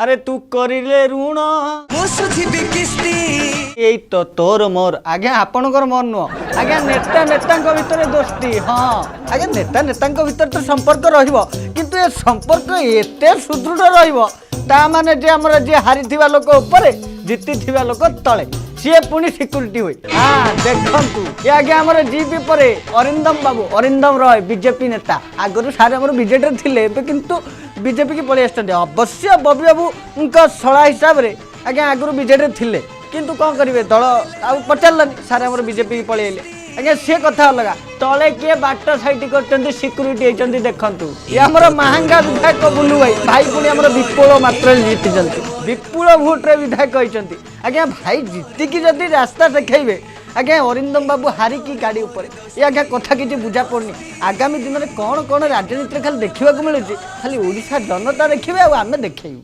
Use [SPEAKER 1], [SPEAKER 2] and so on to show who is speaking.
[SPEAKER 1] আরে তু করিলে ঋণ এই তো তোর মোর আজ্ঞা আপনার মোর নুহ আজ্ঞা নেতা নেতাঙ্ক ভিতরে দোস্তি হ্যাঁ আজ্ঞা নেতা নেতাঙ্ক ভিতরে তো সম্পর্ক রহিব কিন্তু এ সম্পর্ক এতে সুদৃঢ় রহিব তা মানে যে আমরা যে হারিথিবা লোক উপরে জিতিথিবা লোক তলে সে পুনি সিক্ୟୁରିଟି ହୁଏ ଦେଖନ୍ତୁ ଏ ଆଜ୍ଞା ଆମର ଜିପି ପରେ ଅରିନ୍ଦମ ବାବୁ ଅରିନ୍ଦମ ରୟ ବିଜେପି ନେତା ଆଗରୁ ସାର୍ ଆମର ବିଜେଡ଼ିରେ ଥିଲେ ଏବେ କିନ୍ତୁ ବିଜେପି କି ପଳେଇ ଆସିଛନ୍ତି ଅବଶ୍ୟ ବବି ବାବୁଙ୍କ ଶଳା ହିସାବରେ ଆଜ୍ଞା ଆଗରୁ ବିଜେଡ଼ିରେ ଥିଲେ କିନ୍ତୁ କ'ଣ କରିବେ ଦଳ ଆଉ ପଚାରିଲାନି ସାର୍ ଆମର ବିଜେପି କି ପଳେଇ ଆଇଲେ ଆଜ୍ଞା ସେ କଥା ଅଲଗା ତଳେ କିଏ ବାଟ ସାଇଟ୍ କରିଛନ୍ତି ସିକ୍ୟୁରିଟି ହେଇଛନ୍ତି ଦେଖନ୍ତୁ ଇଏ ଆମର ମାହାଙ୍ଗା ବିଧାୟକ ବୁଲୁ ଭାଇ ଭାଇ ପୁଣି ଆମର ବିପୁଳ ମାତ୍ରାରେ ଜିତିଛନ୍ତି ବିପୁଳ ଭୋଟରେ ବିଧାୟକ ହେଇଛନ୍ତି ଆଜ୍ଞା ଭାଇ ଜିତିକି ଯଦି ରାସ୍ତା ଦେଖେଇବେ ଆଜ୍ଞା ଅରିନ୍ଦମ ବାବୁ ହାରିକି ଗାଡ଼ି ଉପରେ ଏ ଆଜ୍ଞା କଥା କିଛି ବୁଝା ପଡ଼ୁନି ଆଗାମୀ ଦିନରେ କ'ଣ ରାଜନୀତିରେ ଖାଲି ଦେଖିବାକୁ ମିଳୁଛି ଖାଲି ଓଡ଼ିଶା ଜନତା ଦେଖିବେ ଆଉ ଆମେ ଦେଖେଇବୁ।